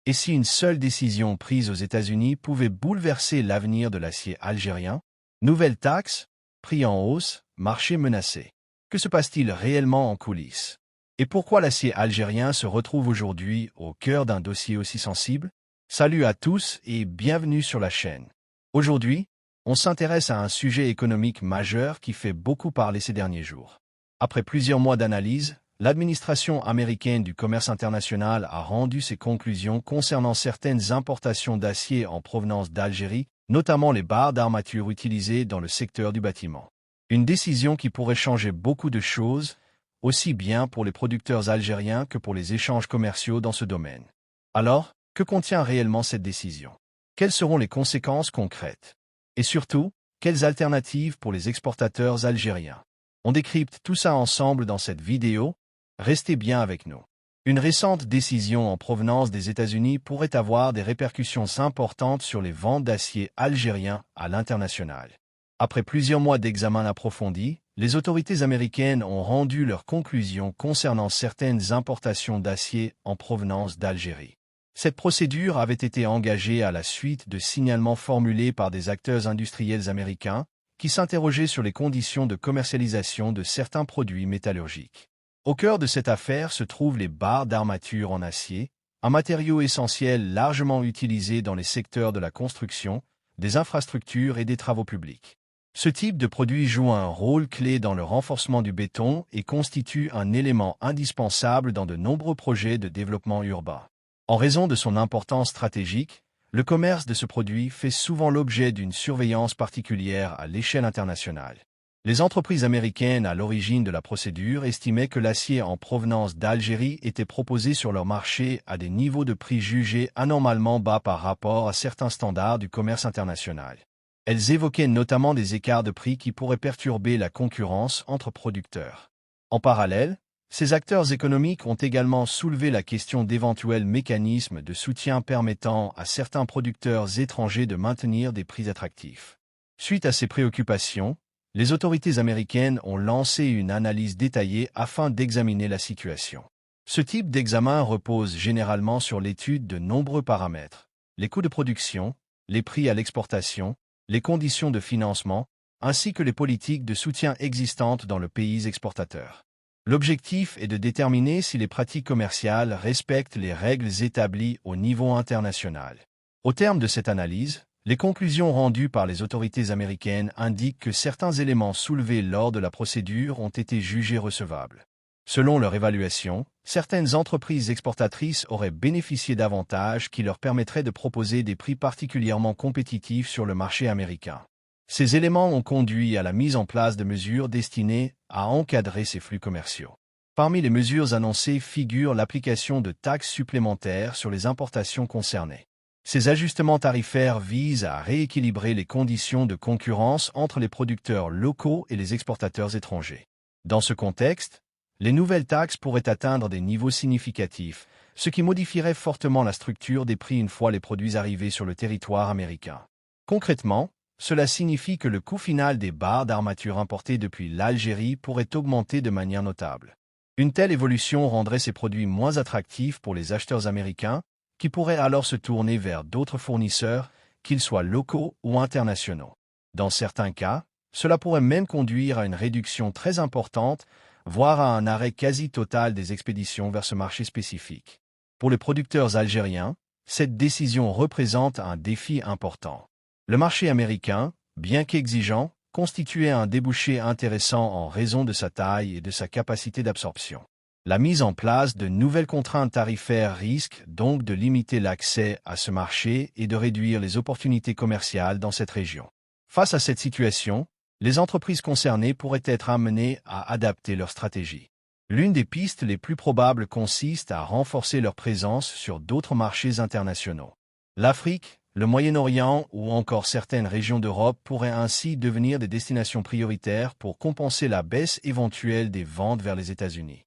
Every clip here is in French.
Et si une seule décision prise aux États-Unis pouvait bouleverser l'avenir de l'acier algérien? Nouvelles taxes, prix en hausse, marché menacé. Que se passe-t-il réellement en coulisses? Et pourquoi l'acier algérien se retrouve aujourd'hui au cœur d'un dossier aussi sensible? Salut à tous et bienvenue sur la chaîne. Aujourd'hui, on s'intéresse à un sujet économique majeur qui fait beaucoup parler ces derniers jours. Après plusieurs mois d'analyse, l'administration américaine du commerce international a rendu ses conclusions concernant certaines importations d'acier en provenance d'Algérie, notamment les barres d'armature utilisées dans le secteur du bâtiment. Une décision qui pourrait changer beaucoup de choses, aussi bien pour les producteurs algériens que pour les échanges commerciaux dans ce domaine. Alors, que contient réellement cette décision? Quelles seront les conséquences concrètes? Et surtout, quelles alternatives pour les exportateurs algériens? On décrypte tout ça ensemble dans cette vidéo. Restez bien avec nous. Une récente décision en provenance des États-Unis pourrait avoir des répercussions importantes sur les ventes d'acier algérien à l'international. Après plusieurs mois d'examen approfondi, les autorités américaines ont rendu leurs conclusions concernant certaines importations d'acier en provenance d'Algérie. Cette procédure avait été engagée à la suite de signalements formulés par des acteurs industriels américains qui s'interrogeaient sur les conditions de commercialisation de certains produits métallurgiques. Au cœur de cette affaire se trouvent les barres d'armature en acier, un matériau essentiel largement utilisé dans les secteurs de la construction, des infrastructures et des travaux publics. Ce type de produit joue un rôle clé dans le renforcement du béton et constitue un élément indispensable dans de nombreux projets de développement urbain. En raison de son importance stratégique, le commerce de ce produit fait souvent l'objet d'une surveillance particulière à l'échelle internationale. Les entreprises américaines à l'origine de la procédure estimaient que l'acier en provenance d'Algérie était proposé sur leur marché à des niveaux de prix jugés anormalement bas par rapport à certains standards du commerce international. Elles évoquaient notamment des écarts de prix qui pourraient perturber la concurrence entre producteurs. En parallèle, ces acteurs économiques ont également soulevé la question d'éventuels mécanismes de soutien permettant à certains producteurs étrangers de maintenir des prix attractifs. Suite à ces préoccupations, les autorités américaines ont lancé une analyse détaillée afin d'examiner la situation. Ce type d'examen repose généralement sur l'étude de nombreux paramètres: les coûts de production, les prix à l'exportation, les conditions de financement, ainsi que les politiques de soutien existantes dans le pays exportateur. L'objectif est de déterminer si les pratiques commerciales respectent les règles établies au niveau international. Au terme de cette analyse, les conclusions rendues par les autorités américaines indiquent que certains éléments soulevés lors de la procédure ont été jugés recevables. Selon leur évaluation, certaines entreprises exportatrices auraient bénéficié d'avantages qui leur permettraient de proposer des prix particulièrement compétitifs sur le marché américain. Ces éléments ont conduit à la mise en place de mesures destinées à encadrer ces flux commerciaux. Parmi les mesures annoncées figure l'application de taxes supplémentaires sur les importations concernées. Ces ajustements tarifaires visent à rééquilibrer les conditions de concurrence entre les producteurs locaux et les exportateurs étrangers. Dans ce contexte, les nouvelles taxes pourraient atteindre des niveaux significatifs, ce qui modifierait fortement la structure des prix une fois les produits arrivés sur le territoire américain. Concrètement, cela signifie que le coût final des barres d'armature importées depuis l'Algérie pourrait augmenter de manière notable. Une telle évolution rendrait ces produits moins attractifs pour les acheteurs américains, qui pourraient alors se tourner vers d'autres fournisseurs, qu'ils soient locaux ou internationaux. Dans certains cas, cela pourrait même conduire à une réduction très importante, voire à un arrêt quasi total des expéditions vers ce marché spécifique. Pour les producteurs algériens, cette décision représente un défi important. Le marché américain, bien qu'exigeant, constituait un débouché intéressant en raison de sa taille et de sa capacité d'absorption. La mise en place de nouvelles contraintes tarifaires risque donc de limiter l'accès à ce marché et de réduire les opportunités commerciales dans cette région. Face à cette situation, les entreprises concernées pourraient être amenées à adapter leur stratégie. L'une des pistes les plus probables consiste à renforcer leur présence sur d'autres marchés internationaux. L'Afrique, le Moyen-Orient ou encore certaines régions d'Europe pourraient ainsi devenir des destinations prioritaires pour compenser la baisse éventuelle des ventes vers les États-Unis.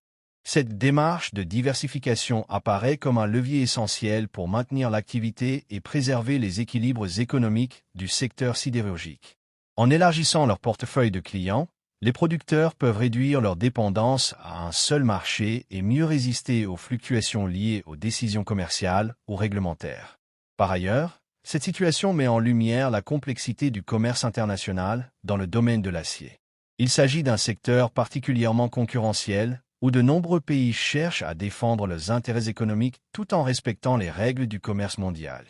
Cette démarche de diversification apparaît comme un levier essentiel pour maintenir l'activité et préserver les équilibres économiques du secteur sidérurgique. En élargissant leur portefeuille de clients, les producteurs peuvent réduire leur dépendance à un seul marché et mieux résister aux fluctuations liées aux décisions commerciales ou réglementaires. Par ailleurs, cette situation met en lumière la complexité du commerce international dans le domaine de l'acier. Il s'agit d'un secteur particulièrement concurrentiel où de nombreux pays cherchent à défendre leurs intérêts économiques tout en respectant les règles du commerce mondial.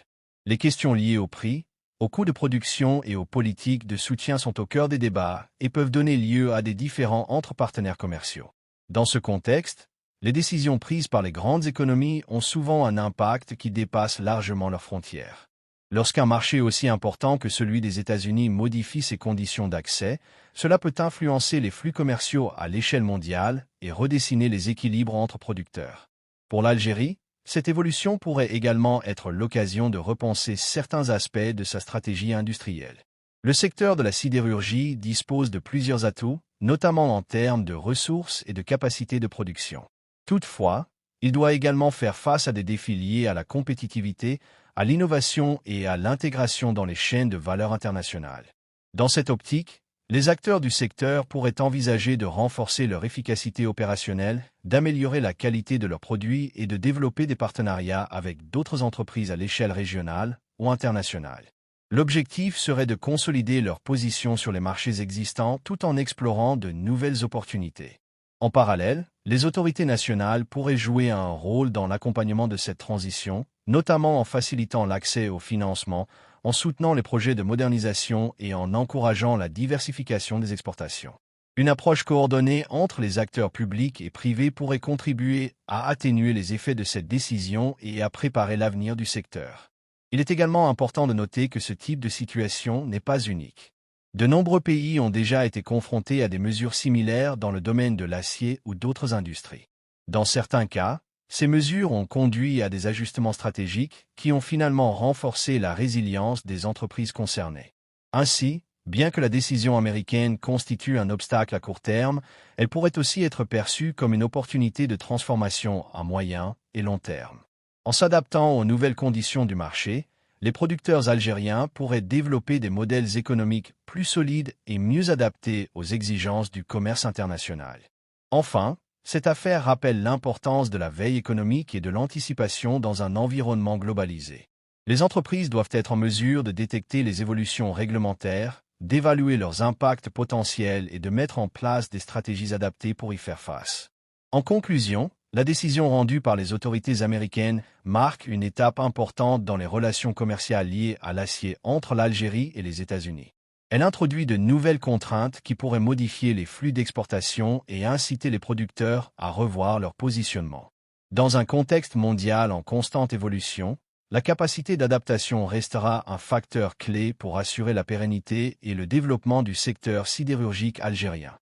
Les questions liées au prix, aux coûts de production et aux politiques de soutien sont au cœur des débats et peuvent donner lieu à des différends entre partenaires commerciaux. Dans ce contexte, les décisions prises par les grandes économies ont souvent un impact qui dépasse largement leurs frontières. Lorsqu'un marché aussi important que celui des États-Unis modifie ses conditions d'accès, cela peut influencer les flux commerciaux à l'échelle mondiale et redessiner les équilibres entre producteurs. Pour l'Algérie, cette évolution pourrait également être l'occasion de repenser certains aspects de sa stratégie industrielle. Le secteur de la sidérurgie dispose de plusieurs atouts, notamment en termes de ressources et de capacité de production. Toutefois, il doit également faire face à des défis liés à la compétitivité, à l'innovation et à l'intégration dans les chaînes de valeur internationales. Dans cette optique, les acteurs du secteur pourraient envisager de renforcer leur efficacité opérationnelle, d'améliorer la qualité de leurs produits et de développer des partenariats avec d'autres entreprises à l'échelle régionale ou internationale. L'objectif serait de consolider leur position sur les marchés existants tout en explorant de nouvelles opportunités. En parallèle, les autorités nationales pourraient jouer un rôle dans l'accompagnement de cette transition, notamment en facilitant l'accès au financement, en soutenant les projets de modernisation et en encourageant la diversification des exportations. Une approche coordonnée entre les acteurs publics et privés pourrait contribuer à atténuer les effets de cette décision et à préparer l'avenir du secteur. Il est également important de noter que ce type de situation n'est pas unique. De nombreux pays ont déjà été confrontés à des mesures similaires dans le domaine de l'acier ou d'autres industries. Dans certains cas, ces mesures ont conduit à des ajustements stratégiques qui ont finalement renforcé la résilience des entreprises concernées. Ainsi, bien que la décision américaine constitue un obstacle à court terme, elle pourrait aussi être perçue comme une opportunité de transformation à moyen et long terme. En s'adaptant aux nouvelles conditions du marché, les producteurs algériens pourraient développer des modèles économiques plus solides et mieux adaptés aux exigences du commerce international. Enfin, cette affaire rappelle l'importance de la veille économique et de l'anticipation dans un environnement globalisé. Les entreprises doivent être en mesure de détecter les évolutions réglementaires, d'évaluer leurs impacts potentiels et de mettre en place des stratégies adaptées pour y faire face. En conclusion, la décision rendue par les autorités américaines marque une étape importante dans les relations commerciales liées à l'acier entre l'Algérie et les États-Unis. Elle introduit de nouvelles contraintes qui pourraient modifier les flux d'exportation et inciter les producteurs à revoir leur positionnement. Dans un contexte mondial en constante évolution, la capacité d'adaptation restera un facteur clé pour assurer la pérennité et le développement du secteur sidérurgique algérien.